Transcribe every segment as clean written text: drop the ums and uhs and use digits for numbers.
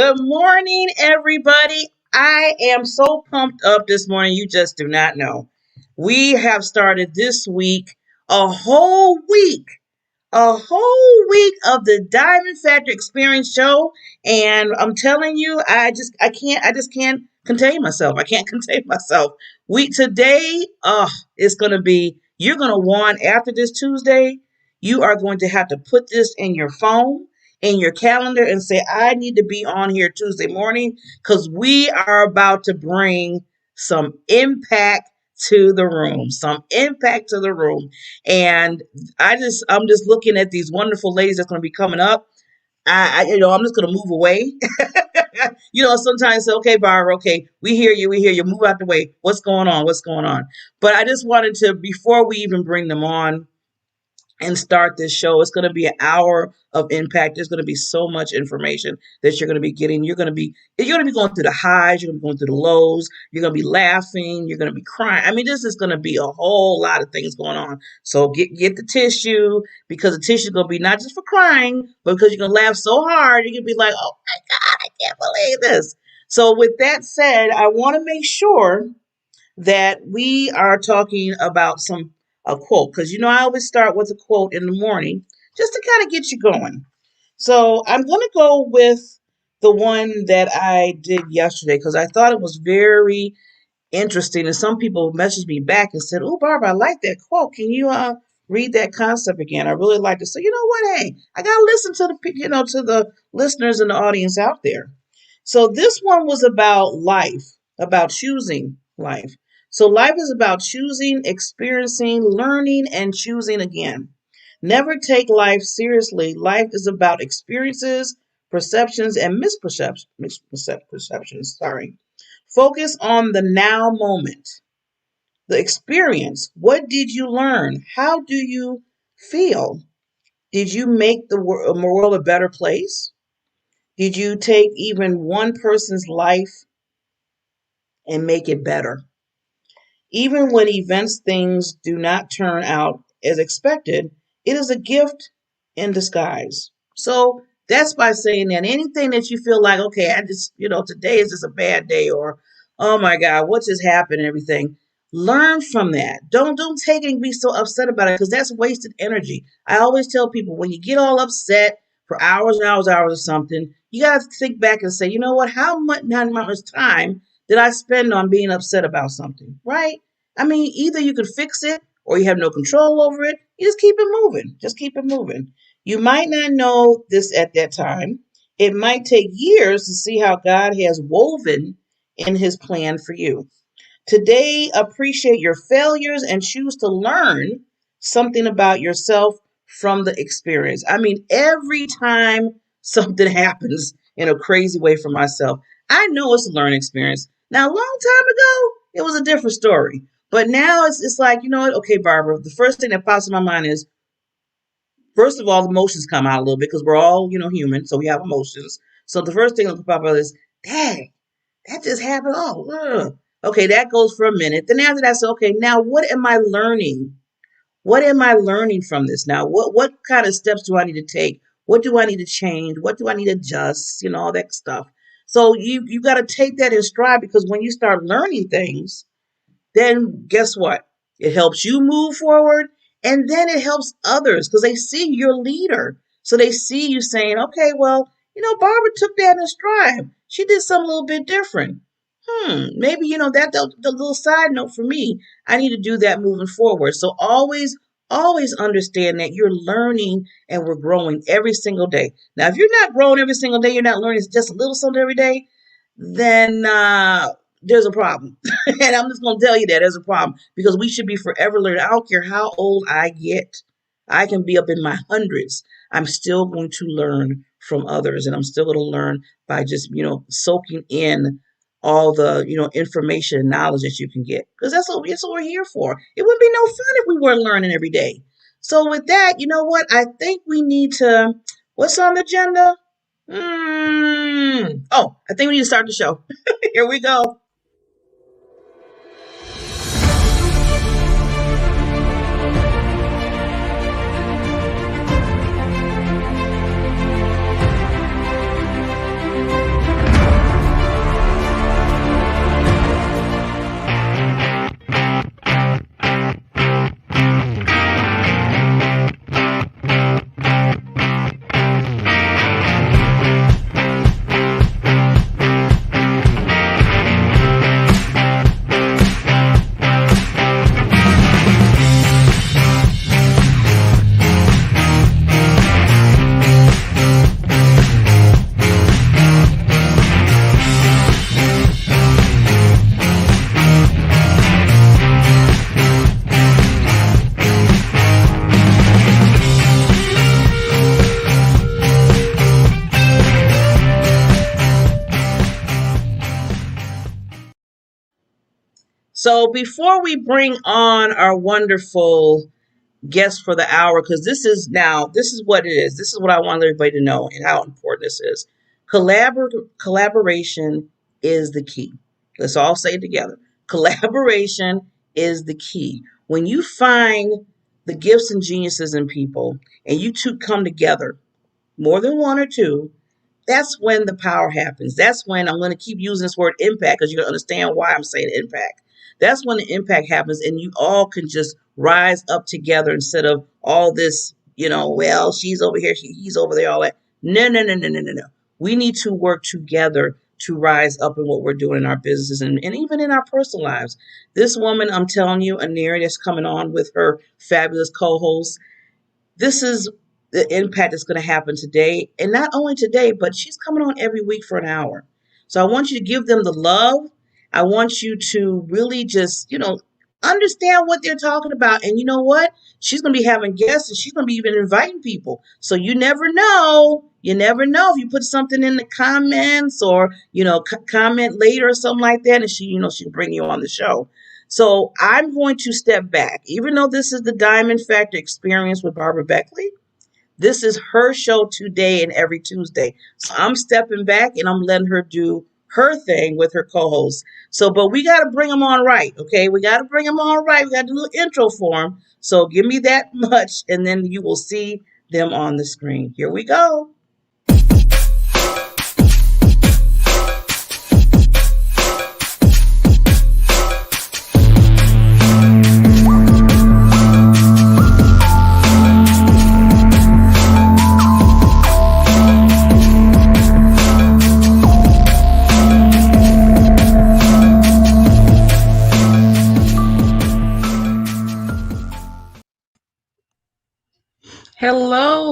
Good morning, everybody. I am so pumped up this morning. You just do not know. We have started this week, a whole week, a whole week of the Diamond Factor Experience show. And I'm telling you, I just can't contain myself. I can't contain myself. Today, it's going to be, you're going to want after this Tuesday, you are going to have to put this in your phone, in your calendar, and say, I need to be on here Tuesday morning because we are about to bring some impact to the room, And I'm just looking at these wonderful ladies that's going to be coming up. I'm just going to move away. Sometimes say, okay, Barbara, okay, we hear you, move out the way. What's going on? But I just wanted to, before we even bring them on and start this show, it's going to be an hour of impact. There's going to be so much information that you're going to be getting. You're going to be going through the highs. You're going to be going through the lows. You're going to be laughing. You're going to be crying. I mean, this is going to be a whole lot of things going on. So get the tissue, because the tissue is going to be not just for crying, but because you're going to laugh so hard, you're going to be like, oh my God, I can't believe this. So with that said, I want to make sure that we are talking about a quote, because I always start with a quote in the morning just to kind of get you going. So I'm going to go with the one that I did yesterday because I thought it was very interesting, and some people messaged me back and said, "Oh, Barbara, I like that quote. Can you read that concept again? I really like it." So you know what? Hey, I gotta listen to the listeners and the audience out there. So this one was about life, about choosing life. So life is about choosing, experiencing, learning, and choosing again. Never take life seriously. Life is about experiences, perceptions, and misperceptions. Sorry. Focus on the now moment, the experience. What did you learn? How do you feel? Did you make the world a better place? Did you take even one person's life and make it better? Even when things do not turn out as expected, it is a gift in disguise. So that's by saying that anything that you feel like, okay, today is just a bad day, or, oh my God, what just happened and everything. Learn from that. Don't take it and be so upset about it, because that's wasted energy. I always tell people, when you get all upset for hours and hours or something, you got to think back and say, you know what, how much time did I spend on being upset about something, right? I mean, either you can fix it or you have no control over it. You just keep it moving. Just keep it moving. You might not know this at that time. It might take years to see how God has woven in his plan for you. Today, appreciate your failures and choose to learn something about yourself from the experience. I mean, every time something happens in a crazy way for myself, I know it's a learning experience. Now, a long time ago, it was a different story. But now it's like, you know what? Okay, Barbara, the first thing that pops in my mind is, first of all, the emotions come out a little bit because we're all, human. So we have emotions. So the first thing that pop out is, dang, that just happened. Oh, ugh. Okay, that goes for a minute. Then after that, I say, okay, now what am I learning? What am I learning from this now? What kind of steps do I need to take? What do I need to change? What do I need to adjust? All that stuff. So you got to take that in stride, because when you start learning things, then guess what? It helps you move forward, and then it helps others because they see your leader. So they see you saying, okay, well, Barbara took that in stride. She did something a little bit different. Maybe, the little side note for me, I need to do that moving forward. So always understand that you're learning and we're growing every single day. Now, if you're not growing every single day, you're not learning just a little something every day, then there's a problem. And I'm just going to tell you that there's a problem, because we should be forever learning. I don't care how old I get. I can be up in my hundreds. I'm still going to learn from others, and I'm still going to learn by just, soaking in all the, information and knowledge that you can get, because that's what we're here for. It wouldn't be no fun if we weren't learning every day. So with that, you know what? I think we need to, what's on the agenda? I think we need to start the show. Here we go. So before we bring on our wonderful guest for the hour, because this is what it is. This is what I want everybody to know and how important this is. Collaboration is the key. Let's all say it together. Collaboration is the key. When you find the gifts and geniuses in people and you two come together, more than one or two, that's when the power happens. That's when I'm going to keep using this word impact because you're going to understand why I'm saying impact. That's when the impact happens and you all can just rise up together instead of all this, well, she's over here, he's over there, all that. No, no, no, no, no, no, no. We need to work together to rise up in what we're doing in our businesses and even in our personal lives. This woman, I'm telling you, Anary, that's coming on with her fabulous co-host, this is the impact that's going to happen today. And not only today, but she's coming on every week for an hour. So I want you to give them the love. I want you to really just, understand what they're talking about. And you know what? She's going to be having guests and she's going to be even inviting people. So you never know. You never know if you put something in the comments or, comment later or something like that. And she'll bring you on the show. So I'm going to step back. Even though this is the Diamond Factor experience with Barbara Beckley, this is her show today and every Tuesday. So I'm stepping back and I'm letting her do her thing with her co-host. So, but we got to bring them on right, okay? We got to bring them on right. We got to do a little intro for them. So give me that much and then you will see them on the screen. Here we go.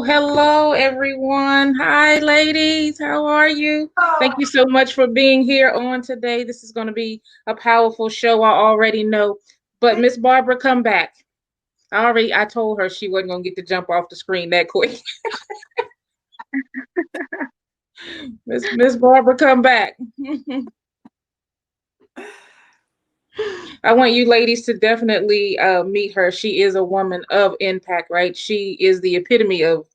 Hello, everyone. Hi, ladies. How are you? Thank you so much for being here on today. This is going to be a powerful show, I already know. But Miss Barbara, come back. I told her she wasn't going to get to jump off the screen that quick. Miss Barbara, come back. I want you ladies to definitely meet her. She is a woman of impact, right? She is the epitome of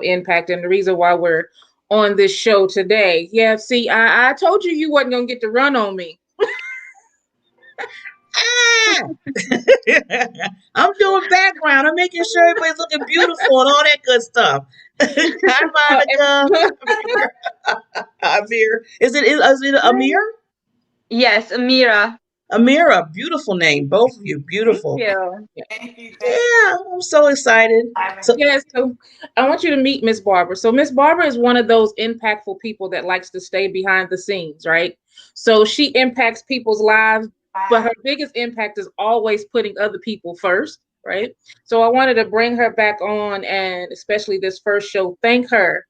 impact, and the reason why we're on this show today. Yeah, see, I told you wasn't gonna get to run on me. I'm doing background. I'm making sure everybody's looking beautiful and all that good stuff. Hi, Monica. Amir. Is it Amir? Yes, Amira. Amira, beautiful name. Both of you, beautiful. Yeah. Yeah, I'm so excited. So, So I want you to meet Miss Barbara. So Miss Barbara is one of those impactful people that likes to stay behind the scenes, right? So she impacts people's lives, but her biggest impact is always putting other people first, right? So I wanted to bring her back on, and especially this first show, thank her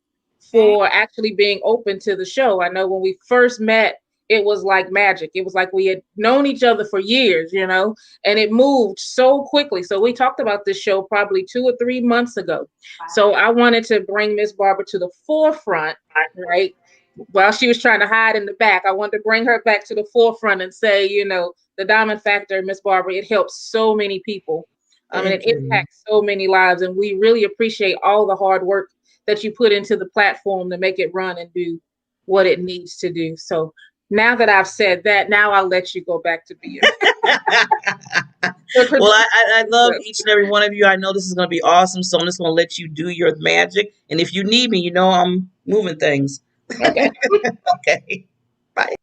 for actually being open to the show. I know when we first met, it was like magic. It was like we had known each other for years, and it moved so quickly. So we talked about this show probably 2 or 3 months ago. So I wanted to bring Miss Barbara to the forefront, right? While she was trying to hide in the back, I wanted to bring her back to the forefront and say, the Diamond Factor, Miss Barbara, it helps so many people. And it impacts so many lives. And we really appreciate all the hard work that you put into the platform to make it run and do what it needs to do. So now that I've said that, now I'll let you go back to being. Well, I love each and every one of you. I know this is going to be awesome, so I'm just going to let you do your magic. And if you need me, I'm moving things. Okay. Okay. Bye.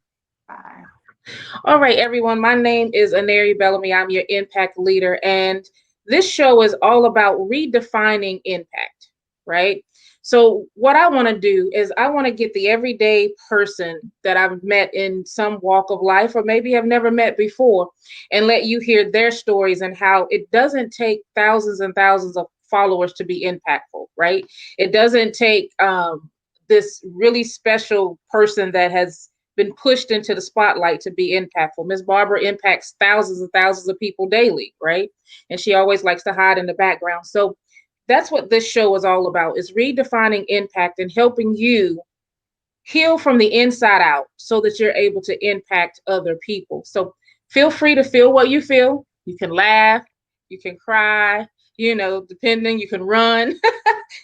All right, everyone. My name is Anary Bellamy. I'm your impact leader. And this show is all about redefining impact, right? So what I want to do is I want to get the everyday person that I've met in some walk of life, or maybe have never met before, and let you hear their stories and how it doesn't take thousands and thousands of followers to be impactful, right? It doesn't take this really special person that has been pushed into the spotlight to be impactful. Miss Barbara impacts thousands and thousands of people daily, right? And she always likes to hide in the background. So that's what this show is all about, is redefining impact and helping you heal from the inside out so that you're able to impact other people. So feel free to feel what you feel. You can laugh, you can cry, depending, you can run.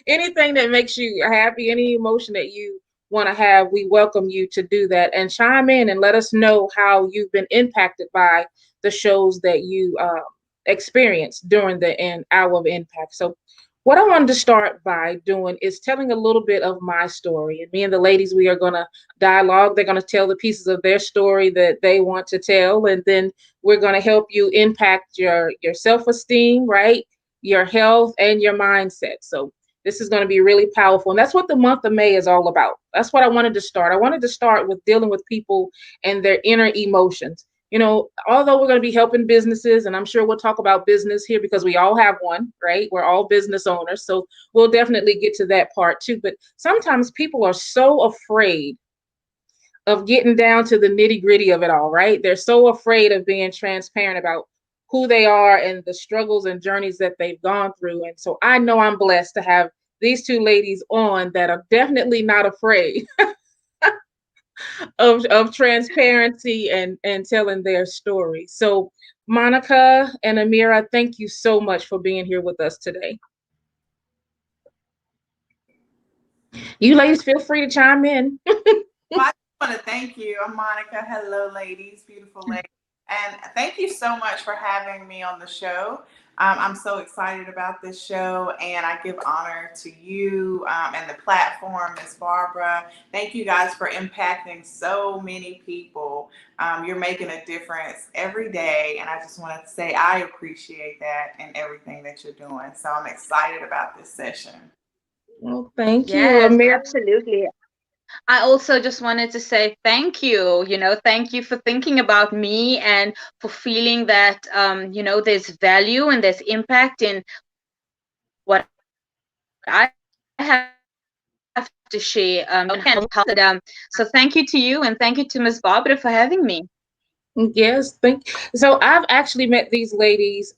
Anything that makes you happy, any emotion that you want to have, we welcome you to do that and chime in and let us know how you've been impacted by the shows that you experienced during the hour of impact. So what I wanted to start by doing is telling a little bit of my story. And me and the ladies, we are going to dialogue. They're going to tell the pieces of their story that they want to tell. And then we're going to help you impact your self-esteem, right? Your health and your mindset. So this is going to be really powerful. And that's what the month of May is all about. That's what I wanted to start. I wanted to start with dealing with people and their inner emotions. Although we're going to be helping businesses, and I'm sure we'll talk about business here because we all have one, right? We're all business owners. So we'll definitely get to that part too. But sometimes people are so afraid of getting down to the nitty gritty of it all, right? They're so afraid of being transparent about who they are and the struggles and journeys that they've gone through. And so I know I'm blessed to have these two ladies on that are definitely not afraid of transparency and telling their story. So Monica and Amira, thank you so much for being here with us today. You ladies feel free to chime in. Well, I want to thank you. I'm Monica. Hello, ladies, beautiful ladies. And thank you so much for having me on the show. I'm so excited about this show, and I give honor to you and the platform, Miss Barbara. Thank you guys for impacting so many people. You're making a difference every day, and I just want to say I appreciate that and everything that you're doing. So I'm excited about this session. Well, thank you, Yes, Amira. absolutely. I also just wanted to say thank you. Thank you for thinking about me and for feeling that, there's value and there's impact in what I have to share, and help. So thank you to you, and thank you to Miss Barbara for having me. Yes, so I've actually met these ladies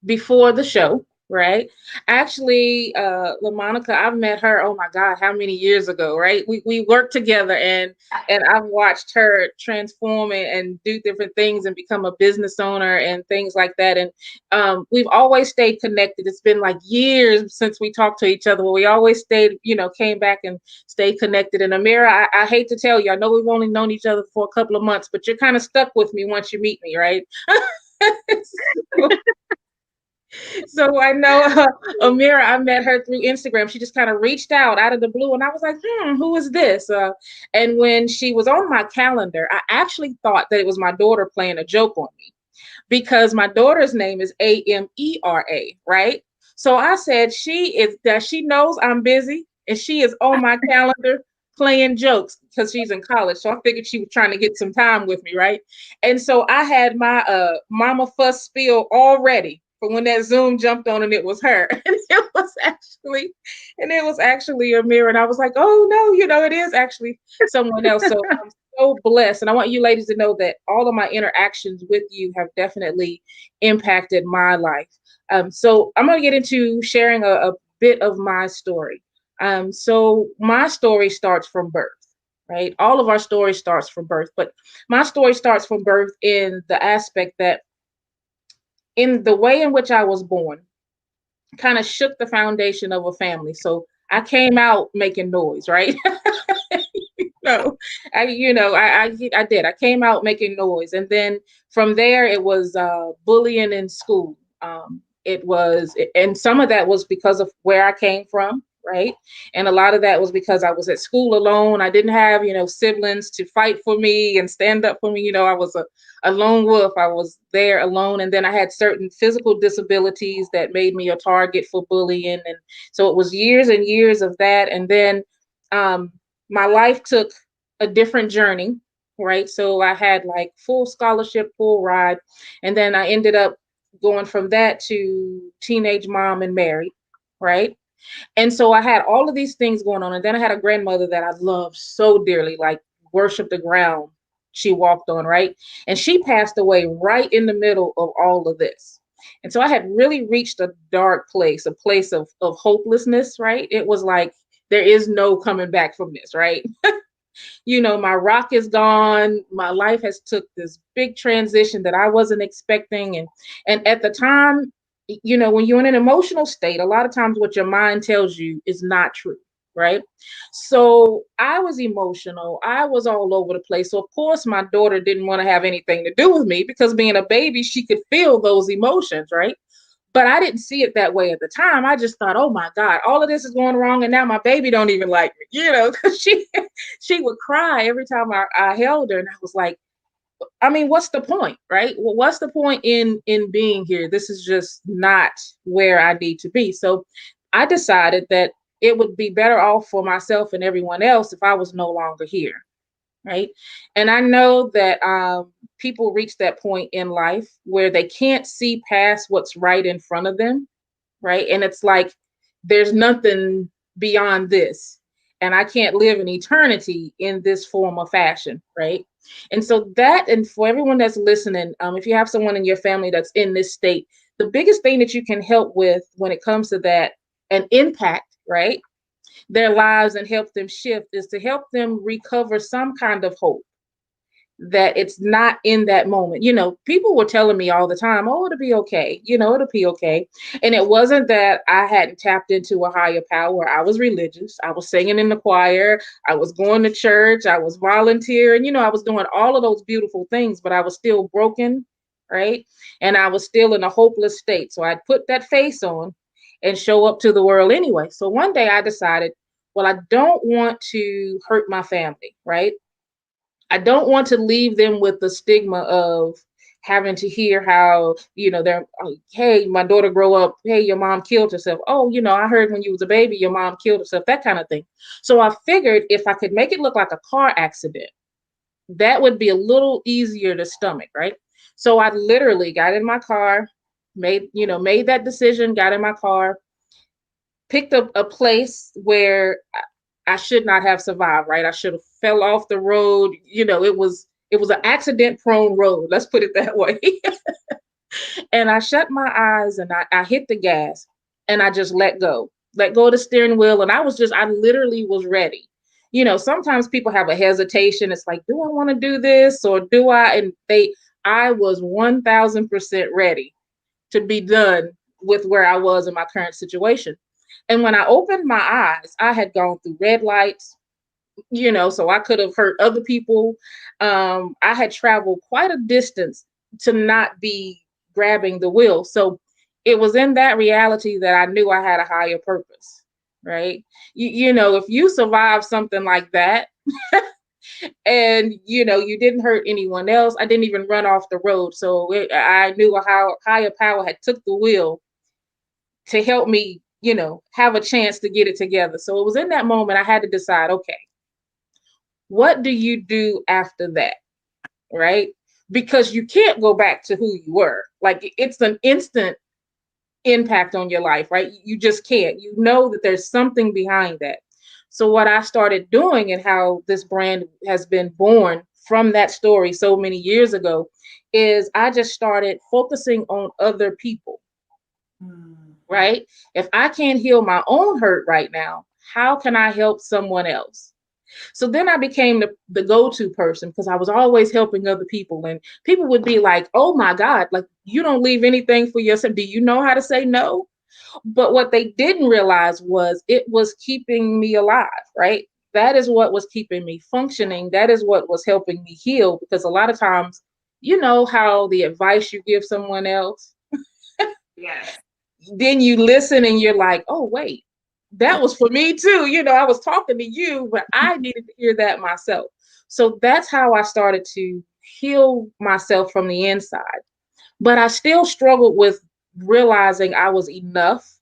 before the show, right? Actually, LaMonica, I've met her, oh my God, how many years ago, right? We worked together, and I've watched her transform and do different things and become a business owner and things like that. And we've always stayed connected. It's been like years since we talked to each other, but we always stayed, came back and stayed connected. And Amira, I hate to tell you, I know we've only known each other for a couple of months, but you're kind of stuck with me once you meet me, right? So I know Amira, I met her through Instagram. She just kind of reached out of the blue, and I was like, who is this? And when she was on my calendar, I actually thought that it was my daughter playing a joke on me because my daughter's name is Amera, right? So I said, she knows I'm busy and she is on my calendar playing jokes because she's in college. So I figured she was trying to get some time with me, right? And so I had my mama fuss spiel all ready for when that Zoom jumped on and it was her. And it was actually Amira. And I was like, oh no, it is actually someone else. So I'm so blessed. And I want you ladies to know that all of my interactions with you have definitely impacted my life. So I'm going to get into sharing a bit of my story. So my story starts from birth, right? All of our story starts from birth, but my story starts from birth in the aspect that in the way in which I was born, kind of shook the foundation of a family. So I came out making noise, right? No, I did. I came out making noise, and then from there it was bullying in school. And some of that was because of where I came from, right? And a lot of that was because I was at school alone. I didn't have siblings to fight for me and stand up for me. I was a lone wolf. I was there alone, and then I had certain physical disabilities that made me a target for bullying, and so it was years and years of that, and then. My life took a different journey, right? So I had like full scholarship, full ride. And then I ended up going from that to teenage mom and married, right? And so I had all of these things going on. And then I had a grandmother that I loved so dearly, like worship the ground she walked on, right? And she passed away right in the middle of all of this. And so I had really reached a dark place, a place of hopelessness, right? It was like, there is no coming back from this, right? My rock is gone. My life has took this big transition that I wasn't expecting. And at the time, when you're in an emotional state, a lot of times what your mind tells you is not true, right? So I was emotional. I was all over the place. So of course my daughter didn't want to have anything to do with me because being a baby, she could feel those emotions, right? But I didn't see it that way at the time. I just thought, oh my God, all of this is going wrong, and now my baby don't even like me, because she would cry every time I held her, and I was like, I mean, what's the point, right? Well, what's the point in being here? This is just not where I need to be. So I decided that it would be better off for myself and everyone else if I was no longer here, right? And I know that people reach that point in life where they can't see past what's right in front of them, right? And it's like there's nothing beyond this, and I can't live an eternity in this form of fashion, right? And so that, and for everyone that's listening, if you have someone in your family that's in this state, the biggest thing that you can help with when it comes to that and impact, right, their lives and help them shift is to help them recover some kind of hope that it's not in that moment. People were telling me all the time, oh, it'll be okay. It'll be okay. And it wasn't that I hadn't tapped into a higher power. I was religious. I was singing in the choir. I was going to church. I was volunteering. I was doing all of those beautiful things, but I was still broken, right? And I was still in a hopeless state. So I'd put that face on and show up to the world anyway. So one day I decided, well, I don't want to hurt my family, right? I don't want to leave them with the stigma of having to hear how, they're, oh, hey, my daughter grow up, hey, your mom killed herself. Oh, I heard when you was a baby, your mom killed herself, that kind of thing. So I figured if I could make it look like a car accident, that would be a little easier to stomach, right? So I literally got in my car, made that decision, got in my car, picked up a place where I should not have survived, right? I should have fell off the road. It was an accident prone road. Let's put it that way. And I shut my eyes and I hit the gas and I just let go of the steering wheel. And I literally was ready. Sometimes people have a hesitation. It's like, do I want to do this or do I? And I was 1000% ready to be done with where I was in my current situation. And when I opened my eyes, I had gone through red lights, so I could have hurt other people. I had traveled quite a distance to not be grabbing the wheel. So it was in that reality that I knew I had a higher purpose, right? If you survive something like that, and you didn't hurt anyone else, I didn't even run off the road. So I knew how higher power had took the wheel to help me, have a chance to get it together. So it was in that moment I had to decide, okay, what do you do after that? Right? Because you can't go back to who you were. Like it's an instant impact on your life, right? You just can't. You know that there's something behind that. So what I started doing and how this brand has been born from that story so many years ago is I just started focusing on other people. Right? If I can't heal my own hurt right now, how can I help someone else? So then I became the go-to person because I was always helping other people. And people would be like, oh my God, like you don't leave anything for yourself. Do you know how to say no? But what they didn't realize was it was keeping me alive, right? That is what was keeping me functioning. That is what was helping me heal. Because a lot of times, you know how the advice you give someone else, Yes. then you listen and you're like, oh, wait, that was for me too. I was talking to you, but I needed to hear that myself. So that's how I started to heal myself from the inside. But I still struggled with realizing I was enough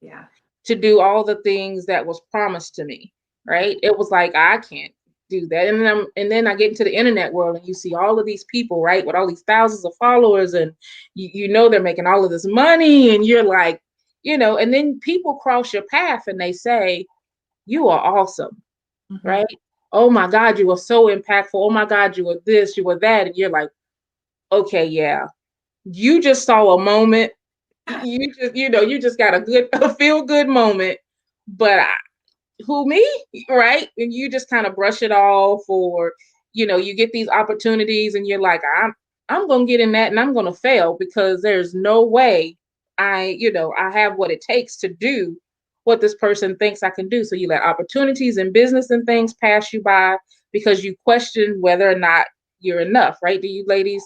Yeah. to do all the things that was promised to me, right? It was like, I can't do that. And then I get into the internet world and you see all of these people, right, with all these thousands of followers, and they're making all of this money, and you're like, and then people cross your path and they say, you are awesome, right? Oh my God, you are so impactful. Oh my God, you were this, you were that. And you're like, okay, yeah, you just saw a moment. You just got a feel good moment, but who, me? Right? And you just kind of brush it off, or you get these opportunities and you're like, I'm gonna get in that and I'm gonna fail because there's no way I have what it takes to do what this person thinks I can do. So you let opportunities in business and things pass you by because you question whether or not you're enough, right? Do you ladies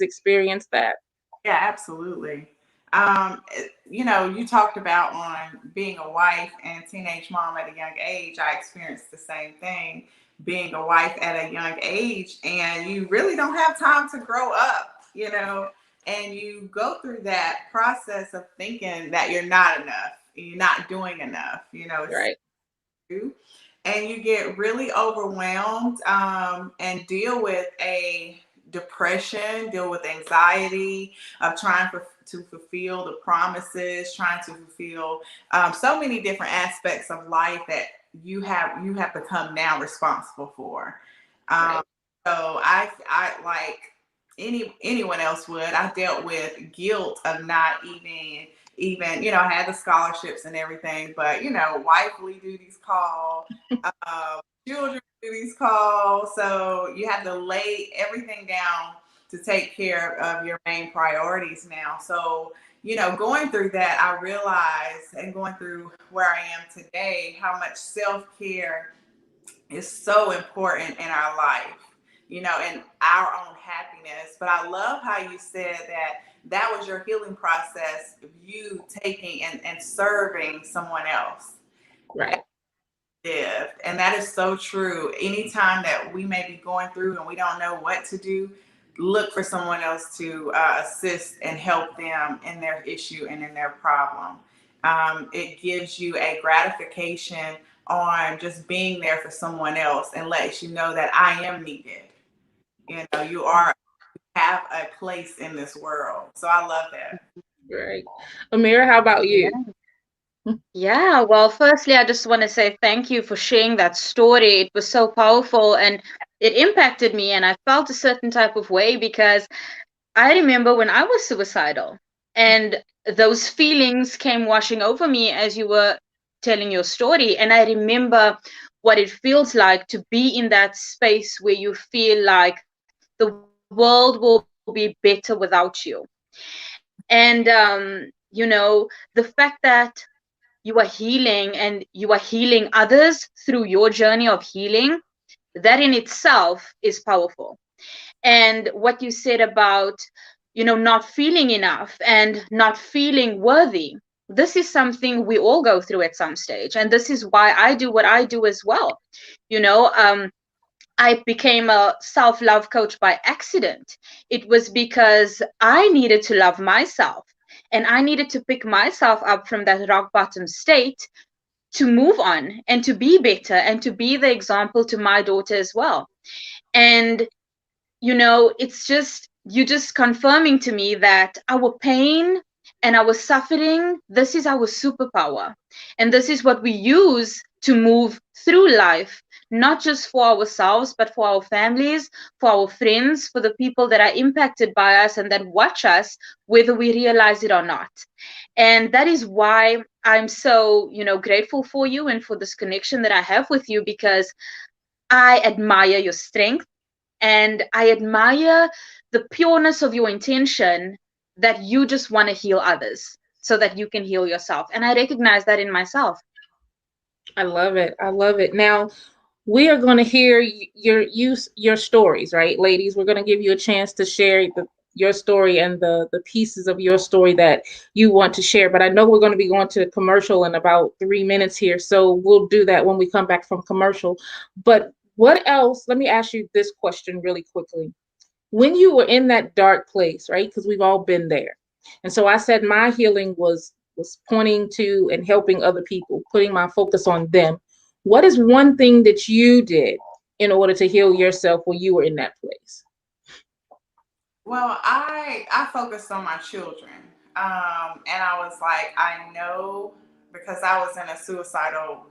experience that? Yeah, absolutely. You talked about on being a wife and teenage mom at a young age. I experienced the same thing, being a wife at a young age, and you really don't have time to grow up, and you go through that process of thinking that you're not enough, you're not doing enough, it's Right. true. And you get really overwhelmed, and deal with a depression, deal with anxiety of trying to fulfill the promises, trying to fulfill so many different aspects of life that you have become now responsible for. Um, Right. so I like anyone else would. I dealt with guilt of not even I had the scholarships and everything, but wifely duties call, children duties call, so you have to lay everything down to take care of your main priorities now. So going through that, I realized, and going through where I am today, how much self-care is so important in our life, and our own happiness. But I love how you said that was your healing process of you taking and serving someone else. Right. Lived. And that is so true. Anytime that we may be going through and we don't know what to do, look for someone else to assist and help them in their issue and in their problem. It gives you a gratification on just being there for someone else and lets you know that I am needed. You have a place in this world. So I love that. Right. Amira, how about you? Yeah. Yeah, well, firstly, I just want to say thank you for sharing that story. It was so powerful and it impacted me, and I felt a certain type of way because I remember when I was suicidal and those feelings came washing over me as you were telling your story. And I remember what it feels like to be in that space where you feel like the world will be better without you. And, the fact that you are healing and you are healing others through your journey of healing, that in itself is powerful. And what you said about not feeling enough and not feeling worthy, this is something we all go through at some stage, and this is why I do what I do as well. you know um I became a self-love coach by accident. It was because I needed to love myself, and I needed to pick myself up from that rock bottom state to move on and to be better and to be the example to my daughter as well. And it's just you just confirming to me that our pain and our suffering, this is our superpower, and this is what we use to move through life, not just for ourselves but for our families, for our friends, for the people that are impacted by us and that watch us, whether we realize it or not. And that is why I'm so grateful for you and for this connection that I have with you, because I admire your strength, and I admire the pureness of your intention, that you just want to heal others so that you can heal yourself. And I recognize that in myself. I love it. I love it. Now, we are going to hear your stories, right, ladies? We're going to give you a chance to share your story and the pieces of your story that you want to share. But I know we're going to be going to commercial in about 3 minutes here, so we'll do that when we come back from commercial. But what else? Let me ask you this question really quickly. When you were in that dark place, right? Because we've all been there. And so I said my healing was pointing to and helping other people, putting my focus on them. What is one thing that you did in order to heal yourself when you were in that place? Well, I focused on my children, and I was like, I know, because I was in a suicidal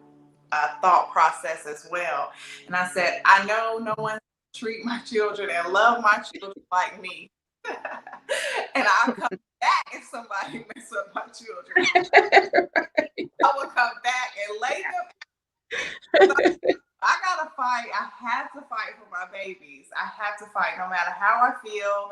thought process as well, and I said, I know no one treat my children and love my children like me, and I'll come back if somebody mess up my children. I will come back and lay them I gotta fight. I have to fight for my babies. I have to fight no matter how I feel.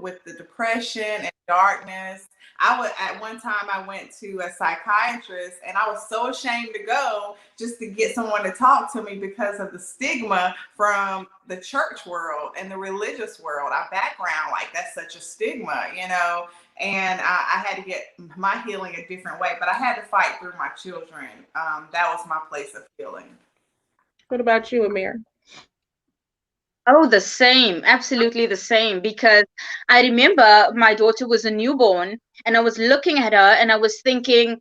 With the depression and darkness. At one time I went to a psychiatrist and I was so ashamed to go just to get someone to talk to me because of the stigma from the church world and the religious world. Our background, like that's such a stigma. And I had to get my healing a different way, but I had to fight through my children. That was my place of healing. What about you, Amir? Oh, the same, absolutely the same. Because I remember my daughter was a newborn, and I was looking at her and I was thinking,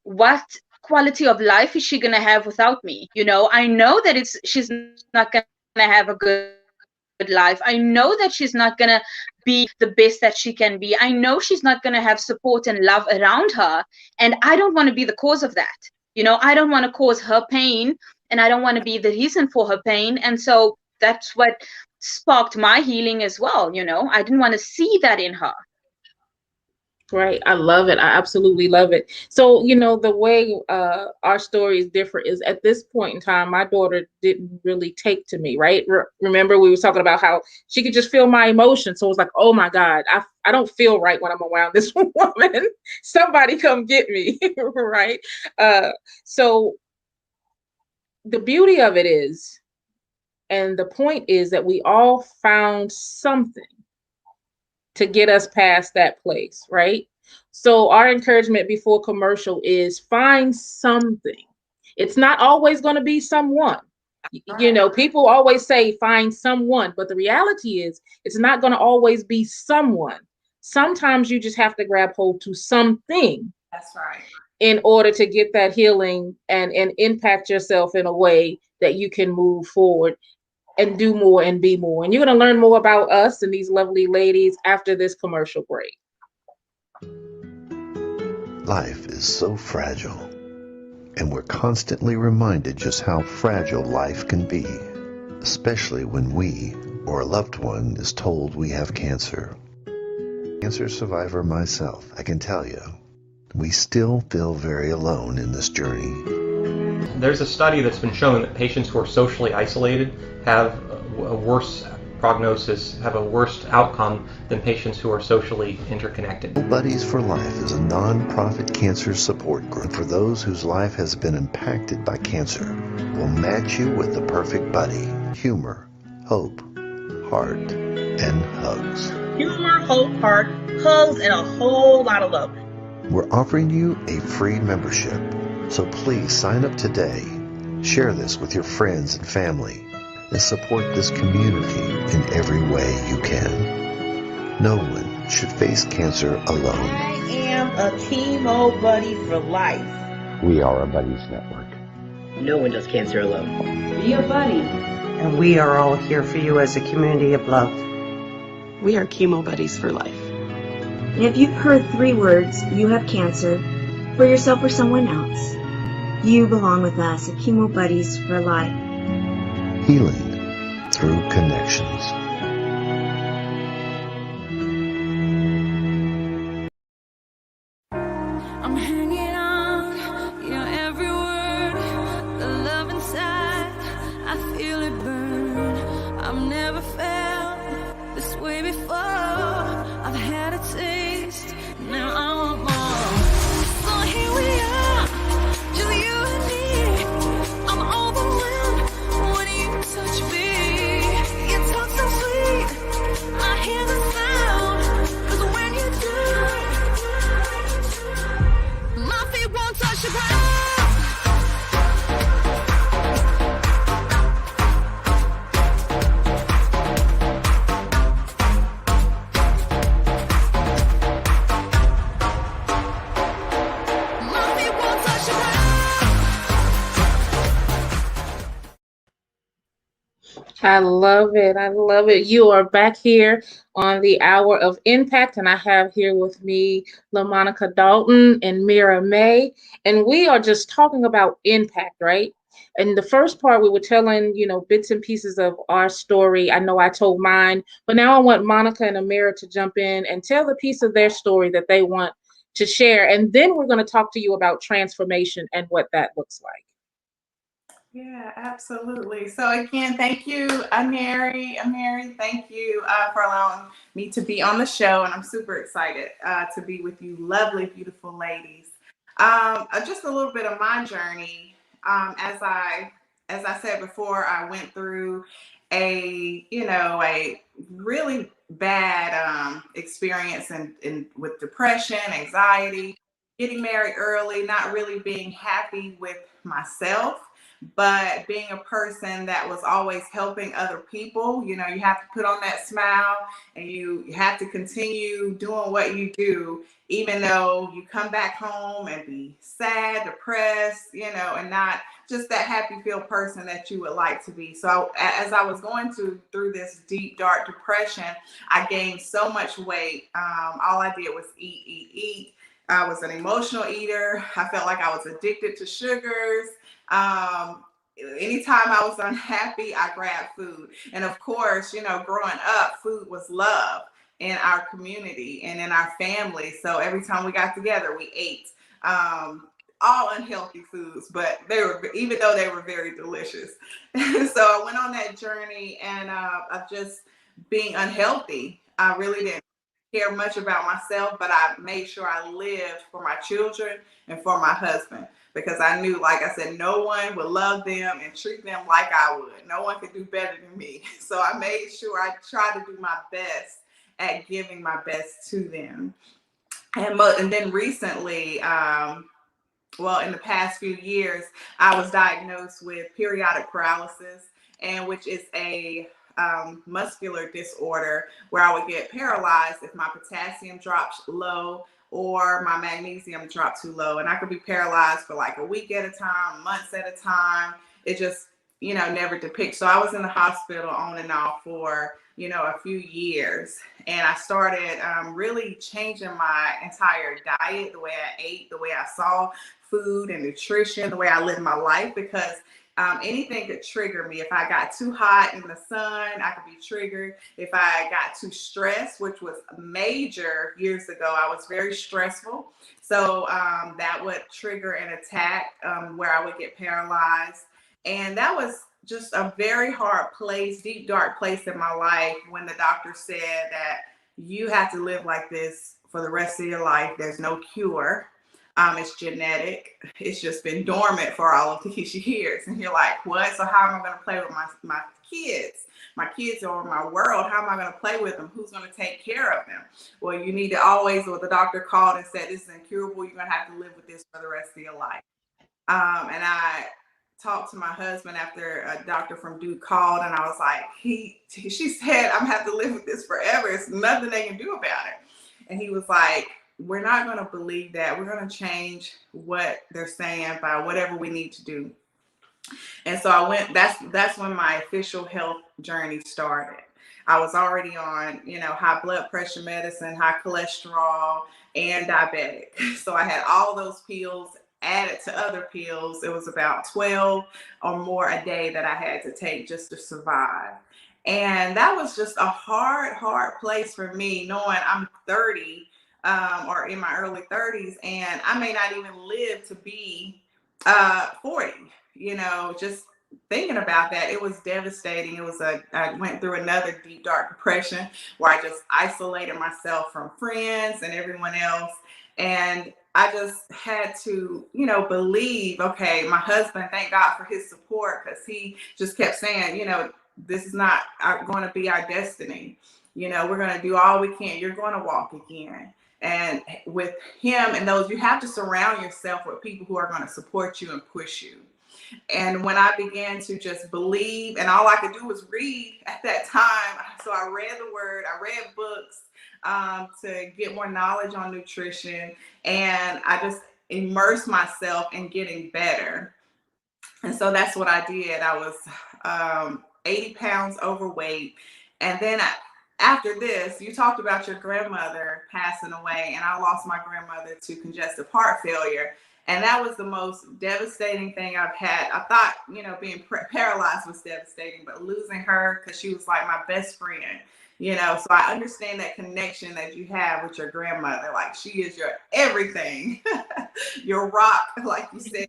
what quality of life is she going to have without me? I know that she's not going to have a good life. I know that she's not going to be the best that she can be. I know she's not going to have support and love around her. And I don't want to be the cause of that. I don't want to cause her pain, and I don't want to be the reason for her pain. And so that's what sparked my healing as well. I didn't want to see that in her. Right. I love it. I absolutely love it. So, the way our stories differ is at this point in time, my daughter didn't really take to me, right? Remember, we were talking about how she could just feel my emotions. So it was like, oh my God, I don't feel right when I'm around this woman. Somebody come get me, right? So the beauty of it is, and the point is that we all found something to get us past that place, right? So our encouragement before commercial is find something. It's not always going to be someone. People always say find someone, but the reality is it's not going to always be someone. Sometimes you just have to grab hold to something. That's right. In order to get that healing and impact yourself in a way that you can move forward and do more and be more. And you're going to learn more about us and these lovely ladies after this commercial break. Life is so fragile, and we're constantly reminded just how fragile life can be, especially when we or a loved one is told we have cancer. Cancer survivor myself, I can tell you, we still feel very alone in this journey. There's a study that's been shown that patients who are socially isolated have a worse prognosis, have a worse outcome than patients who are socially interconnected. Buddies for Life is a non-profit cancer support group for those whose life has been impacted by cancer. We'll match you with the perfect buddy. Humor, hope, heart, and hugs. Humor, hope, heart, hugs, and a whole lot of love. We're offering you a free membership, so please sign up today. Share this with your friends and family, and support this community in every way you can. No one should face cancer alone. I am a chemo buddy for life. We are a buddies network. No one does cancer alone. Be a buddy. And we are all here for you as a community of love. We are chemo buddies for life. And if you've heard 3 words, you have cancer, for yourself or someone else, you belong with us at Chemo Buddies for Life. Healing through connections. I'm hanging on your every word. The love inside, I feel it burn. I've never felt this way before. I've had a taste, now I want more. So here we are, just you and me. I'm overwhelmed when you touch me. You talk so sweet, I hear the sound. 'Cause when you do, my feet won't touch the ground. I love it. I love it. You are back here on the Hour of Impact, and I have here with me LaMonica Dalton and Mira May, and we are just talking about impact, right? In the first part, we were telling, bits and pieces of our story. I know I told mine, but now I want Monica and Amira to jump in and tell the piece of their story that they want to share. And then we're going to talk to you about transformation and what that looks like. Yeah, absolutely. So again, thank you, Anary. Thank you for allowing me to be on the show, and I'm super excited to be with you, lovely, beautiful ladies. Just a little bit of my journey. As I said before, I went through a really bad experience with depression, anxiety, getting married early, not really being happy with myself, but being a person that was always helping other people. You have to put on that smile, and you have to continue doing what you do, even though you come back home and be sad, depressed, and not just that happy feel person that you would like to be. So as I was going through this deep, dark depression, I gained so much weight. All I did was eat. I was an emotional eater. I felt like I was addicted to sugars. Anytime I was unhappy, I grabbed food. And of course, growing up, food was love in our community and in our family. So every time we got together, we ate all unhealthy foods, but even though they were very delicious. So I went on that journey and of just being unhealthy. I really didn't care much about myself, but I made sure I lived for my children and for my husband, because I knew, like I said, no one would love them and treat them like I would. No one could do better than me. So I made sure I tried to do my best at giving my best to them. And then recently, in the past few years, I was diagnosed with periodic paralysis, and which is a muscular disorder where I would get paralyzed if my potassium drops low or my magnesium dropped too low. And I could be paralyzed for like a week at a time, months at a time. It just, never depicts. So I was in the hospital on and off for, a few years. And I started really changing my entire diet, the way I ate, the way I saw food and nutrition, the way I lived my life, because anything could trigger me. If I got too hot in the sun, I could be triggered. If I got too stressed, which was major years ago, I was very stressful. So that would trigger an attack where I would get paralyzed. And that was just a very hard place, deep, dark place in my life when the doctor said that you have to live like this for the rest of your life. There's no cure. It's genetic. It's just been dormant for all of these years. And you're like, what? So how am I going to play with my kids? My kids are my world. How am I going to play with them? Who's going to take care of them? Well, you need to always, the doctor called and said, this is incurable. You're going to have to live with this for the rest of your life. And I talked to my husband after a doctor from Duke called, and I was like, she said, I'm going to have to live with this forever. It's nothing they can do about it. And he was like, we're not going to believe that. We're going to change what they're saying by whatever we need to do. And so I went, that's when my official health journey started. I was already on, high blood pressure medicine, high cholesterol, and diabetic. So I had all those pills added to other pills. It was about 12 or more a day that I had to take just to survive. And that was just a hard place for me, knowing I'm 30 or in my early 30s, and I may not even live to be 40. Just thinking about that, it was devastating. I went through another deep, dark depression where I just isolated myself from friends and everyone else. And I just had to, believe, okay, my husband, thank God for his support, because he just kept saying, this is not going to be our destiny. We're going to do all we can. You're going to walk again. And with him and those, you have to surround yourself with people who are going to support you and push you. And when I began to just believe, and all I could do was read at that time. So I read the word, I read books to get more knowledge on nutrition. And I just immersed myself in getting better. And so that's what I did. I was 80 pounds overweight. And then after this, you talked about your grandmother passing away, and I lost my grandmother to congestive heart failure. And that was the most devastating thing I've had. I thought, being paralyzed was devastating, but losing her, because she was like my best friend. So I understand that connection that you have with your grandmother. Like, she is your everything, your rock, like you said.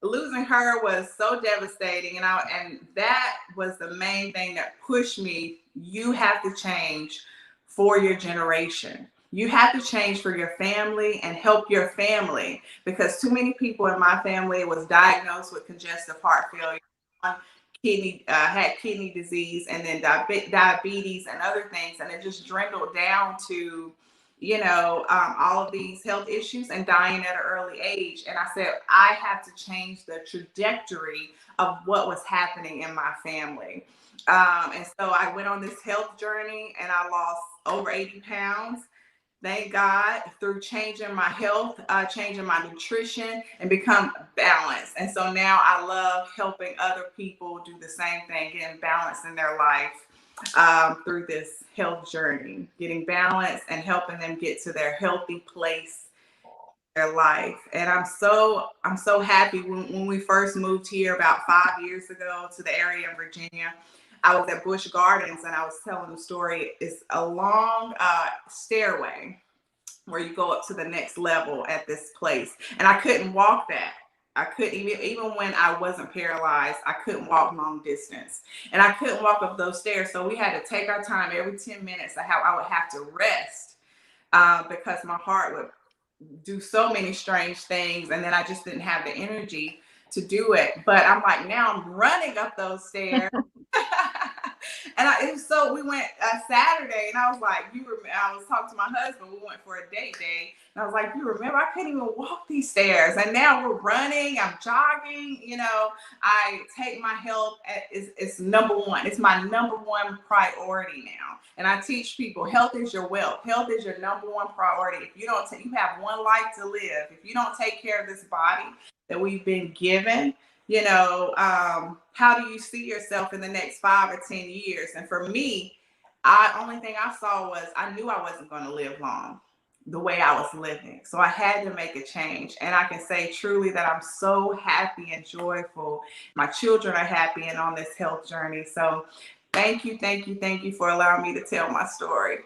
Losing her was so devastating, and that was the main thing that pushed me. You have to change for your generation. You have to change for your family and help your family, because too many people in my family was diagnosed with congestive heart failure, had kidney disease, and then diabetes and other things, and it just dwindled down to all of these health issues and dying at an early age. And I said, I have to change the trajectory of what was happening in my family. And so I went on this health journey, and I lost over 80 pounds. Thank God, through changing my health, changing my nutrition, and become balanced. And so now I love helping other people do the same thing, getting balance in their life, through this health journey, getting balance and helping them get to their healthy place in their life. And I'm so happy. When we first moved here about 5 years ago to the area in Virginia, I was at Busch Gardens, and I was telling the story. It's a long stairway where you go up to the next level at this place, and I couldn't walk that. I couldn't even when I wasn't paralyzed, I couldn't walk long distance, and I couldn't walk up those stairs. So we had to take our time every 10 minutes. I would have to rest, because my heart would do so many strange things, and then I just didn't have the energy to do it. But I'm like, now I'm running up those stairs. And we went Saturday, and I was like, I was talking to my husband. We went for a date day, and I was like, you remember, I couldn't even walk these stairs, and now we're running. I'm jogging. I take my health it's number one. It's my number one priority now, and I teach people health is your wealth. Health is your number one priority. If you don't, you have one life to live. If you don't take care of this body that we've been given, how do you see yourself in the next 5 or 10 years? And for me, only thing I saw was, I knew I wasn't going to live long the way I was living. So I had to make a change. And I can say truly that I'm so happy and joyful. My children are happy and on this health journey. So thank you for allowing me to tell my story.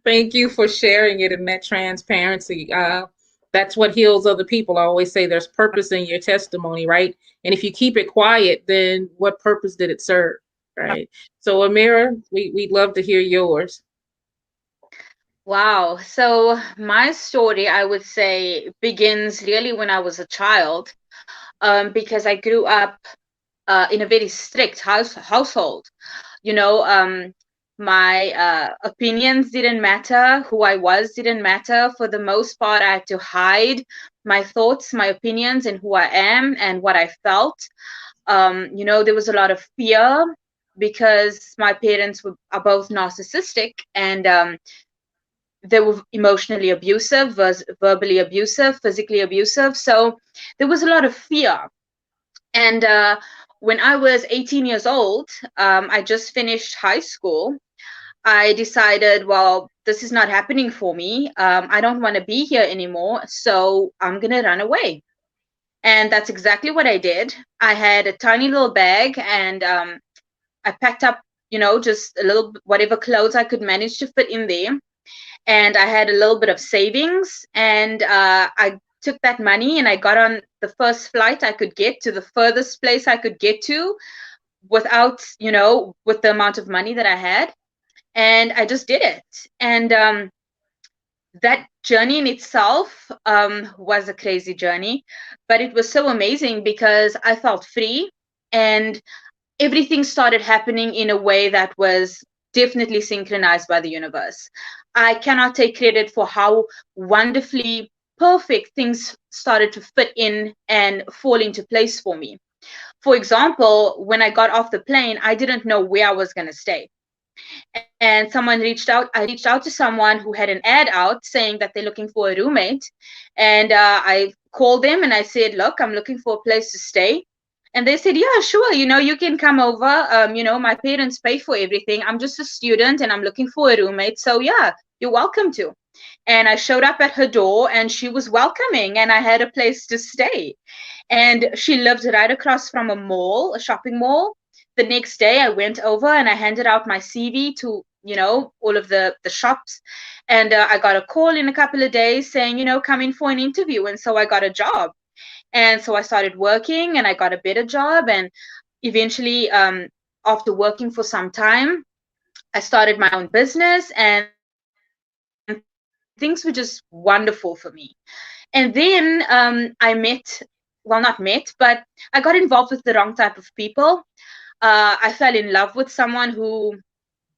Thank you for sharing it in that transparency. That's what heals other people. I always say there's purpose in your testimony, right? And if you keep it quiet, then what purpose did it serve, right? So Amira, we'd love to hear yours. Wow. So my story, I would say, begins really when I was a child, because I grew up in a very strict household. My opinions didn't matter. Who I was didn't matter. For the most part, I had to hide my thoughts, my opinions, and who I am and what I felt. There was a lot of fear because my parents are both narcissistic, and they were emotionally abusive, verbally abusive, physically abusive. So there was a lot of fear. And when I was 18 years old, I just finished high school. I decided, well, this is not happening for me. I don't want to be here anymore. So I'm going to run away. And that's exactly what I did. I had a tiny little bag, and I packed up, just a little, whatever clothes I could manage to fit in there. And I had a little bit of savings, and I took that money and I got on the first flight I could get to the furthest place I could get to without, with the amount of money that I had. And I just did it. And that journey in itself was a crazy journey, but it was so amazing because I felt free, and everything started happening in a way that was definitely synchronized by the universe. I cannot take credit for how wonderfully perfect things started to fit in and fall into place for me. For example, when I got off the plane, I didn't know where I was going to stay. And someone reached out. I reached out to someone who had an ad out saying that they're looking for a roommate. And I called them and I said, look, I'm looking for a place to stay. And they said, yeah, sure, you can come over. My parents pay for everything. I'm just a student and I'm looking for a roommate. So yeah, you're welcome to. And I showed up at her door and she was welcoming, and I had a place to stay. And she lived right across from a mall, a shopping mall. The next day I went over and I handed out my CV to all of the shops. And I got a call in a couple of days saying, come in for an interview. And so I got a job. And so I started working and I got a better job. And eventually, after working for some time, I started my own business and things were just wonderful for me. And then I met, well, not met, but I got involved with the wrong type of people. I fell in love with someone who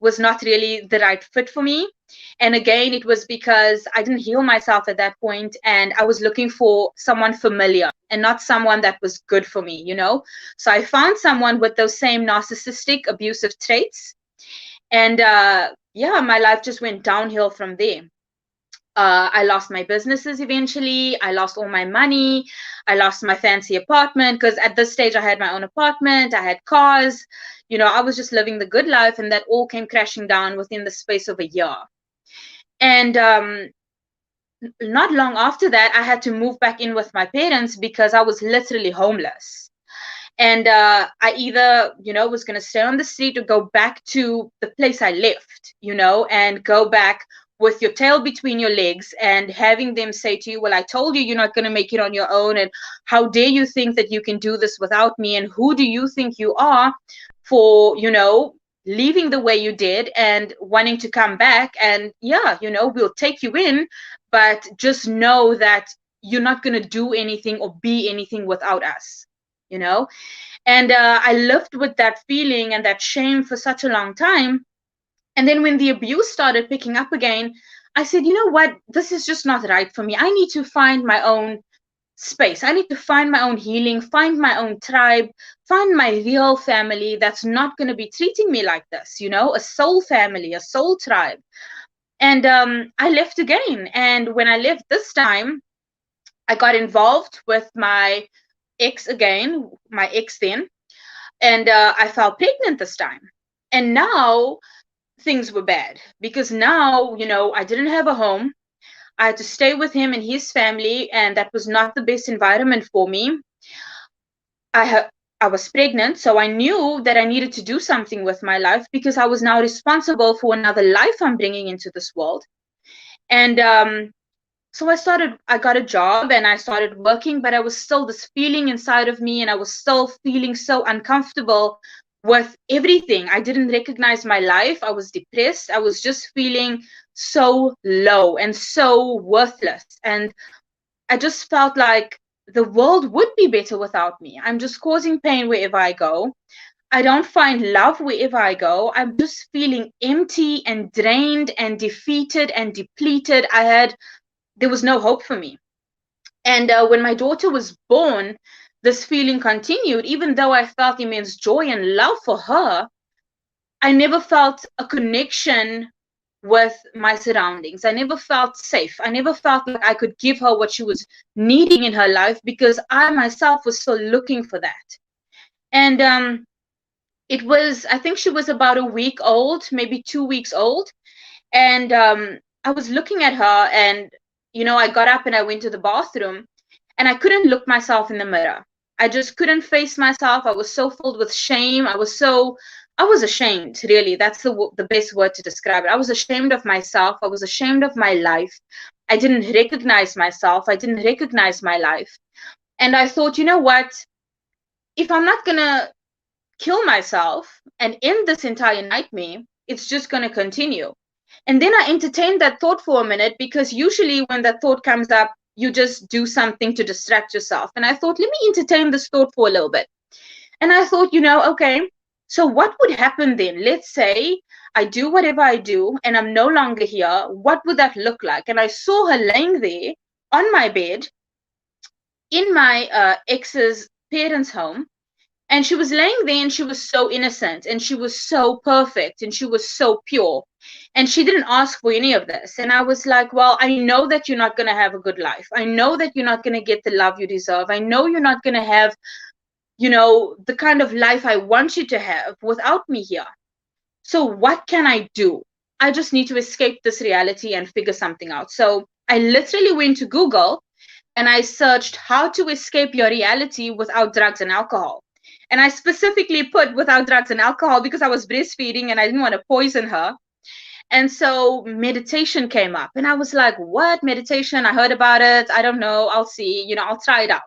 was not really the right fit for me. And again, it was because I didn't heal myself at that point, and I was looking for someone familiar and not someone that was good for me, So I found someone with those same narcissistic, abusive traits. And my life just went downhill from there. I lost my businesses eventually. I lost all my money. I lost my fancy apartment because at this stage I had my own apartment. I had cars. I was just living the good life, and that all came crashing down within the space of a year. And not long after that, I had to move back in with my parents because I was literally homeless. And I either, was going to stay on the street or go back to the place I left, and go back with your tail between your legs and having them say to you, well, I told you you're not going to make it on your own. And how dare you think that you can do this without me? And who do you think you are for, leaving the way you did and wanting to come back? And we'll take you in, but just know that you're not going to do anything or be anything without us, And I lived with that feeling and that shame for such a long time. And then when the abuse started picking up again, I said, you know what? This is just not right for me. I need to find my own space. I need to find my own healing, find my own tribe, find my real family that's not going to be treating me like this, a soul family, a soul tribe. And I left again. And when I left this time, I got involved with my ex again, my ex then, and I fell pregnant this time. And now things were bad because now, I didn't have a home. I had to stay with him and his family, and that was not the best environment for me. I was pregnant, so I knew that I needed to do something with my life because I was now responsible for another life I'm bringing into this world. And so I got a job and I started working, but I was still this feeling inside of me, and I was still feeling so uncomfortable with everything. I didn't recognize my life. I was depressed. I was just feeling so low and so worthless. And I just felt like the world would be better without me. I'm just causing pain wherever I go. I don't find love wherever I go. I'm just feeling empty and drained and defeated and depleted. There was no hope for me. And when my daughter was born, this feeling continued. Even though I felt immense joy and love for her, I never felt a connection with my surroundings. I never felt safe. I never felt like I could give her what she was needing in her life because I myself was still looking for that. And I think she was about a week old, maybe 2 weeks old. And I was looking at her, and I got up and I went to the bathroom, and I couldn't look myself in the mirror. I just couldn't face myself. I was so filled with shame. I was ashamed, really. That's the best word to describe it. I was ashamed of myself. I was ashamed of my life. I didn't recognize myself. I didn't recognize my life. And I thought, you know what? If I'm not going to kill myself and end this entire nightmare, it's just going to continue. And then I entertained that thought for a minute, because usually when that thought comes up, you just do something to distract yourself. And I thought, let me entertain this thought for a little bit. And I thought, okay, so what would happen then? Let's say I do whatever I do and I'm no longer here. What would that look like? And I saw her laying there on my bed in my ex's parents' home. And she was laying there, and she was so innocent, and she was so perfect, and she was so pure. And she didn't ask for any of this. And I was like, well, I know that you're not going to have a good life. I know that you're not going to get the love you deserve. I know you're not going to have, the kind of life I want you to have without me here. So what can I do? I just need to escape this reality and figure something out. So I literally went to Google and I searched how to escape your reality without drugs and alcohol. And I specifically put without drugs and alcohol because I was breastfeeding and I didn't want to poison her. And so meditation came up, and I was like, what meditation? I heard about it. I don't know. I'll see, I'll try it out.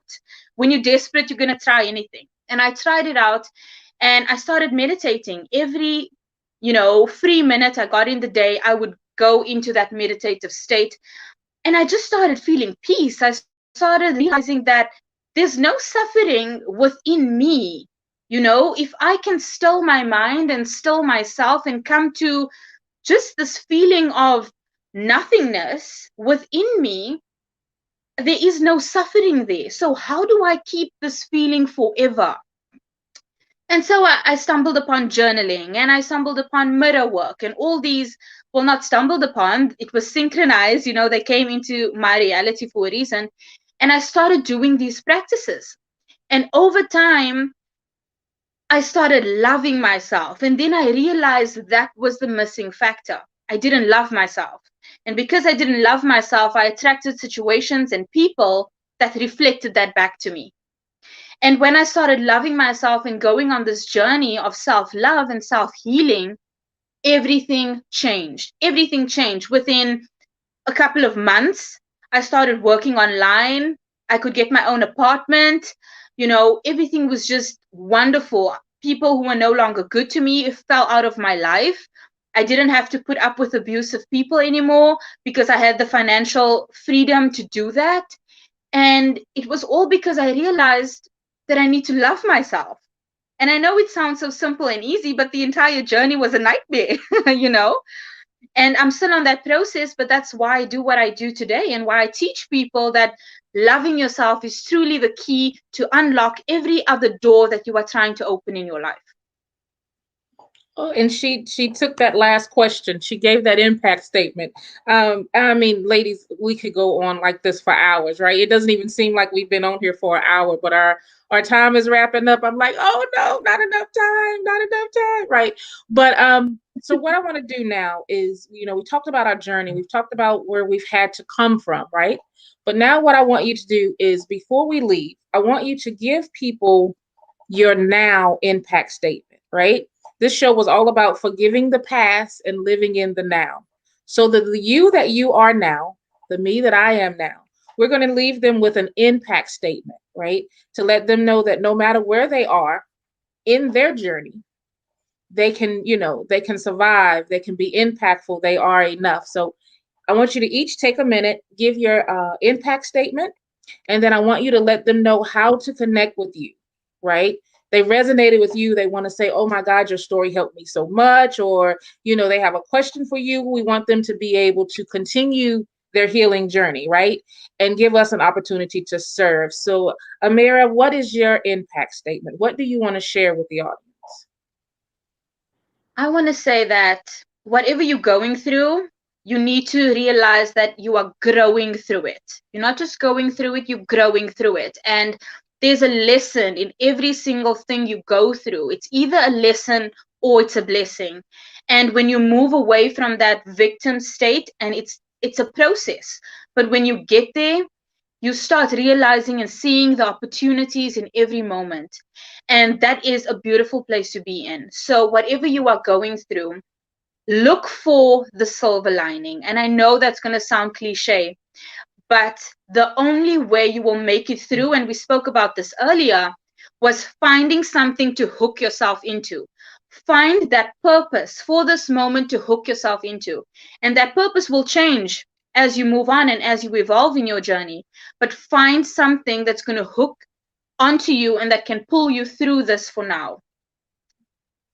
When you're desperate, you're going to try anything. And I tried it out, and I started meditating. Every, 3 minutes I got in the day, I would go into that meditative state. And I just started feeling peace. I started realizing that there's no suffering within me. If I can still my mind and still myself and come to just this feeling of nothingness within me, there is no suffering there. So how do I keep this feeling forever? And so I stumbled upon journaling, and I stumbled upon mirror work, and all these, well, not stumbled upon, it was synchronized, they came into my reality for a reason. And I started doing these practices. And over time, I started loving myself. And then I realized that was the missing factor. I didn't love myself. And because I didn't love myself, I attracted situations and people that reflected that back to me. And when I started loving myself and going on this journey of self-love and self-healing, everything changed. Everything changed. Within a couple of months, I started working online. I could get my own apartment. Everything was just wonderful. People who were no longer good to me fell out of my life. I didn't have to put up with abusive people anymore because I had the financial freedom to do that. And it was all because I realized that I need to love myself. And I know it sounds so simple and easy, but the entire journey was a nightmare, And I'm still on that process, but that's why I do what I do today, and why I teach people that loving yourself is truly the key to unlock every other door that you are trying to open in your life. Oh, and she took that last question. She gave that impact statement. I mean, ladies, we could go on like this for hours, right? It doesn't even seem like we've been on here for an hour, but our time is wrapping up. I'm like, oh no, not enough time, right? But so what I want to do now is, we talked about our journey. We've talked about where we've had to come from, right? But now what I want you to do is, before we leave, I want you to give people your now impact statement, right? This show was all about forgiving the past and living in the now. So the you that you are now, the me that I am now, we're going to leave them with an impact statement, right? To let them know that no matter where they are in their journey, they can, they can survive, they can be impactful, they are enough. So I want you to each take a minute, give your impact statement, and then I want you to let them know how to connect with you, right? They resonated with you. They want to say, oh my God, your story helped me so much. Or, they have a question for you. We want them to be able to continue their healing journey, right? And give us an opportunity to serve. So, Amira, what is your impact statement? What do you want to share with the audience? I want to say that whatever you're going through, you need to realize that you are growing through it. You're not just going through it, you're growing through it. And there's a lesson in every single thing you go through. It's either a lesson or it's a blessing. And when you move away from that victim state, and it's a process, but when you get there, you start realizing and seeing the opportunities in every moment. And that is a beautiful place to be in. So whatever you are going through, look for the silver lining. And I know that's going to sound cliche, but the only way you will make it through, and we spoke about this earlier, was finding something to hook yourself into. Find that purpose for this moment to hook yourself into. And that purpose will change as you move on and as you evolve in your journey. But find something that's going to hook onto you and that can pull you through this for now.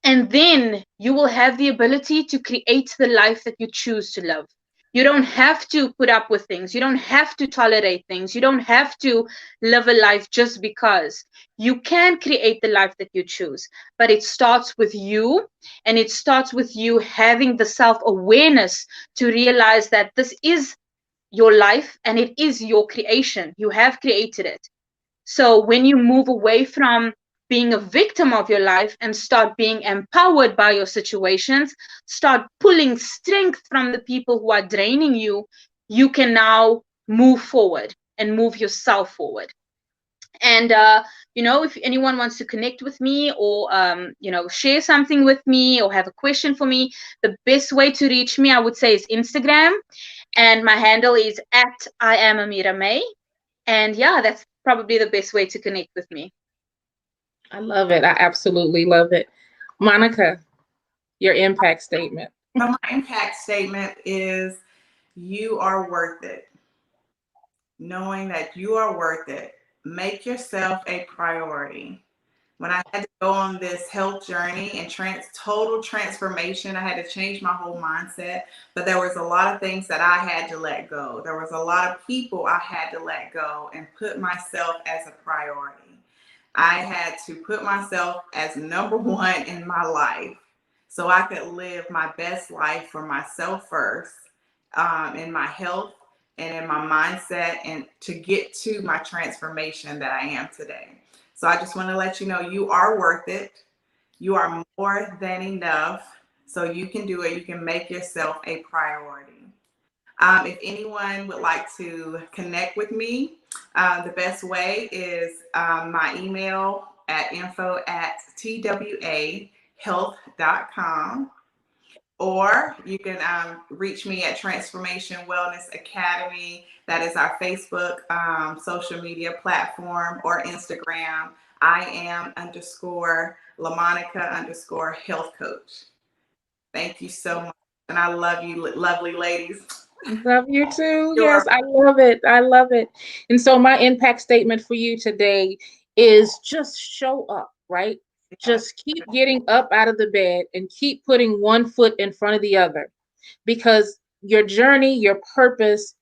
And then you will have the ability to create the life that you choose to live. You don't have to put up with things. You don't have to tolerate things. You don't have to live a life just because. You can create the life that you choose, but it starts with you, and it starts with you having the self-awareness to realize that this is your life and it is your creation. You have created it. So when you move away from being a victim of your life and start being empowered by your situations, start pulling strength from the people who are draining you, you can now move forward and move yourself forward. And if anyone wants to connect with me or share something with me or have a question for me, the best way to reach me, I would say, is Instagram, and my handle is at I am Amira May. And yeah, that's probably the best way to connect with me. I love it. I absolutely love it. Monica, your impact statement. So my impact statement is, you are worth it. Knowing that you are worth it. Make yourself a priority. When I had to go on this health journey and total transformation, I had to change my whole mindset. But there was a lot of things that I had to let go. There was a lot of people I had to let go and put myself as a priority. I had to put myself as number one in my life so I could live my best life for myself first, in my health and in my mindset, and to get to my transformation that I am today. So I just want to let you know, you are worth it. You are more than enough. So you can do it. You can make yourself a priority. If anyone would like to connect with me, the best way is my email at info@twahealth.com. Or you can reach me at Transformation Wellness Academy. That is our Facebook social media platform, or Instagram. I am _LaMonica _health coach. Thank you so much. And I love you, lovely ladies. Love you too. Yes, I love it. I love it. And so my impact statement for you today is just show up, right? Just keep getting up out of the bed and keep putting one foot in front of the other, because your journey, your purpose,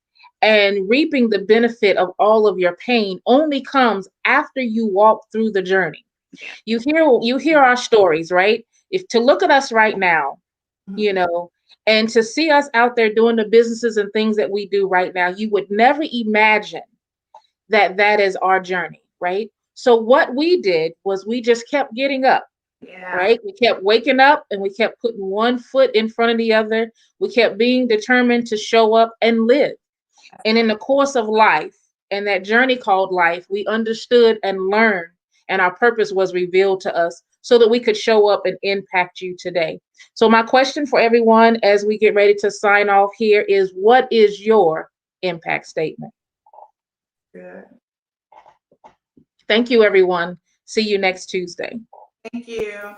and reaping the benefit of all of your pain only comes after you walk through the journey. You hear our stories, right? If to look at us right now, and to see us out there doing the businesses and things that we do right now, you would never imagine that that is our journey, right? So what we did was we just kept getting up, right? We kept waking up and we kept putting one foot in front of the other. We kept being determined to show up and live. And in the course of life and that journey called life, we understood and learned, and our purpose was revealed to us so that we could show up and impact you today. So my question for everyone as we get ready to sign off here is, what is your impact statement? Good. Thank you, everyone. See you next Tuesday. Thank you.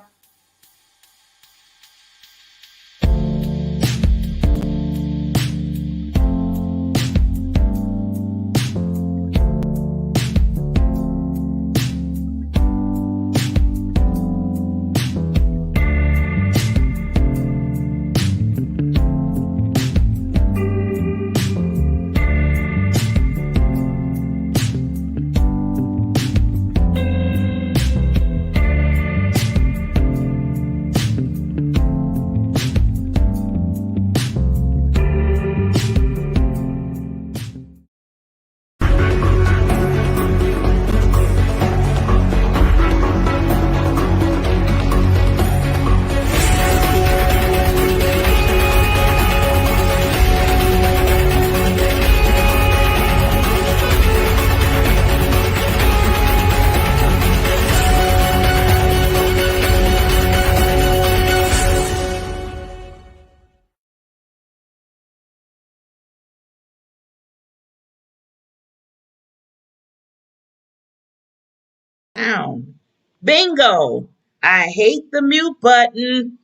Down. Bingo. I hate the mute button.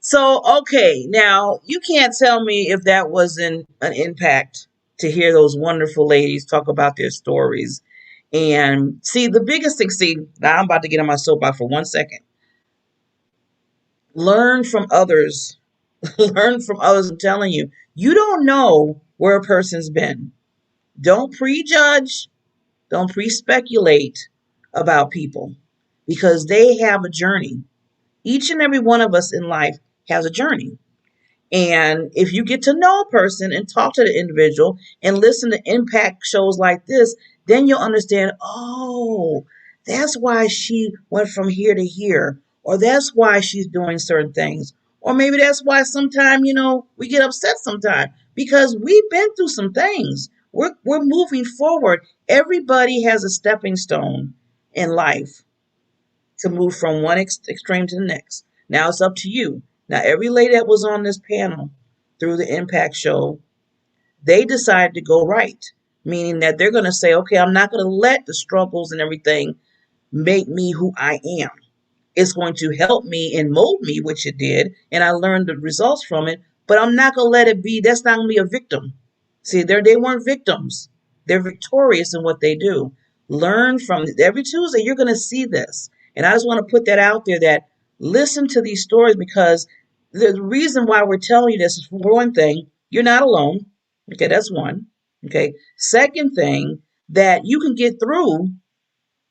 So, okay, now you can't tell me if that wasn't an impact to hear those wonderful ladies talk about their stories. And see, the biggest thing, now I'm about to get on my soapbox for 1 second. Learn from others. Learn from others. I'm telling you, you don't know where a person's been. Don't prejudge. Don't pre-speculate about people, because they have a journey. Each and every one of us in life has a journey. And if you get to know a person and talk to the individual and listen to impact shows like this, then you'll understand, oh, that's why she went from here to here, or that's why she's doing certain things. Or maybe that's why sometimes, we get upset sometimes, because we've been through some things. We're moving forward. Everybody has a stepping stone in life to move from one extreme to the next. Now it's up to you. Now, every lady that was on this panel through the Impact Show, they decided to go right, meaning that they're going to say, okay, I'm not going to let the struggles and everything make me who I am. It's going to help me and mold me, which it did, and I learned the results from it, but I'm not going to let it be, that's not going to be a victim. See, they weren't victims. They're victorious in what they do. Learn from every Tuesday, you're going to see this. And I just want to put that out there that listen to these stories, because the reason why we're telling you this is, for one thing, you're not alone. Okay, that's one. Okay. Second thing, that you can get through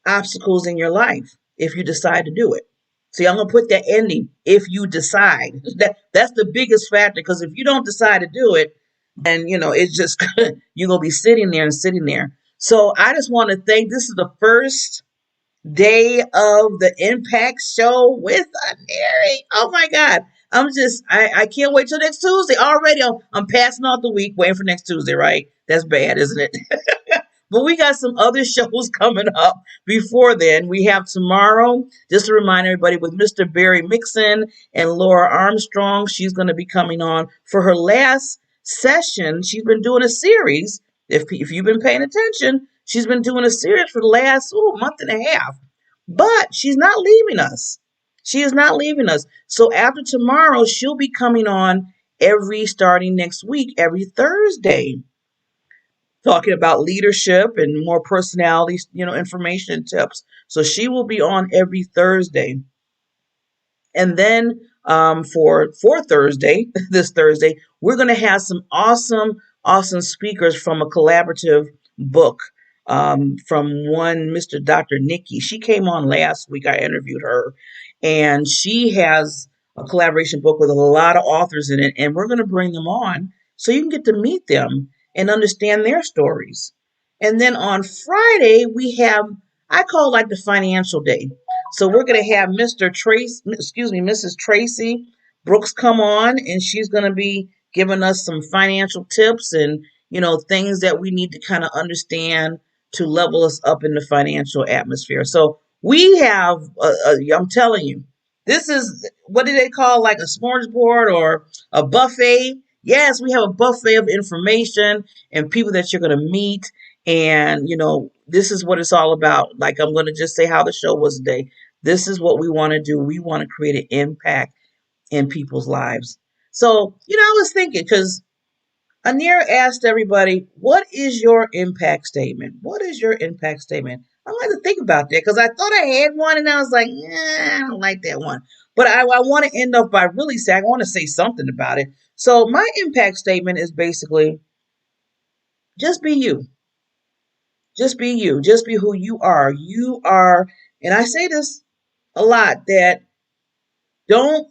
obstacles in your life if you decide to do it. See, I'm going to put that ending, if you decide. That's the biggest factor, because if you don't decide to do it, then, it's just, you're going to be sitting there and sitting there. So I just want to thank, this is the first day of the Impact Show with Anary. Oh my God. I can't wait till next Tuesday. Already, I'm passing out the week, waiting for next Tuesday, right? That's bad, isn't it? But we got some other shows coming up before then. We have tomorrow, just to remind everybody, with Mr. Barry Mixon and Laura Armstrong. She's going to be coming on for her last session. She's been doing a series. If you've been paying attention, she's been doing a series for the last month and a half. But she's not leaving us. She is not leaving us. So after tomorrow, she'll be coming on starting next week, every Thursday, talking about leadership and more personality, information and tips. So she will be on every Thursday. And then for Thursday, this Thursday, we're going to have some awesome speakers from a collaborative book from one Mr. Dr. Nikki. She came on last week. I interviewed her, and she has a collaboration book with a lot of authors in it, and we're going to bring them on so you can get to meet them and understand their stories. And then on Friday, we have, I call it like the financial day. So we're going to have Mrs. Tracy Brooks come on, and she's going to be giving us some financial tips and, things that we need to kind of understand to level us up in the financial atmosphere. So we have, I'm telling you, this is, what do they call, like a smorgasbord or a buffet? Yes, we have a buffet of information and people that you're going to meet. And, this is what it's all about. Like, I'm going to just say how the show was today. This is what we want to do. We want to create an impact in people's lives. So, I was thinking, because Anir asked everybody, what is your impact statement? What is your impact statement? I like to think about that, because I thought I had one and I was like, I don't like that one. But I want to end up by really saying, I want to say something about it. So my impact statement is basically, just be you. Just be you. Just be who you are. You are, and I say this a lot, that don't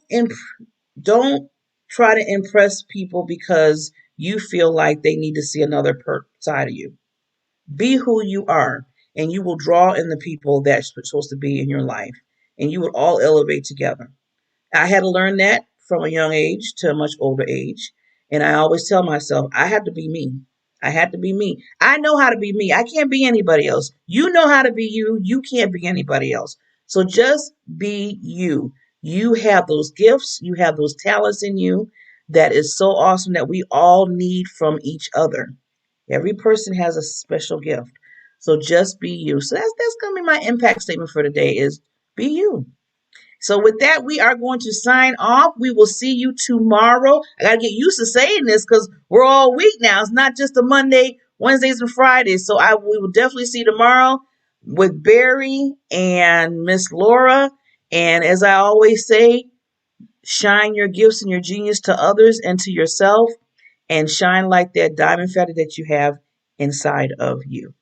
try to impress people because you feel like they need to see another side of you. Be who you are, and you will draw in the people that's supposed to be in your life, and you will all elevate together. I had to learn that from a young age to a much older age, and I always tell myself, I have to be me. I had to be me. I know how to be me. I can't be anybody else. You know how to be you. You can't be anybody else. So just be you. You have those gifts. You have those talents in you that is so awesome, that we all need from each other. Every person has a special gift. So just be you. So that's going to be my impact statement for today, is be you. So with that, we are going to sign off. We will see you tomorrow. I got to get used to saying this, because we're all week now. It's not just a Monday, Wednesdays, and Fridays. So we will definitely see you tomorrow with Barry and Miss Laura. And as I always say, shine your gifts and your genius to others and to yourself, and shine like that diamond feather that you have inside of you.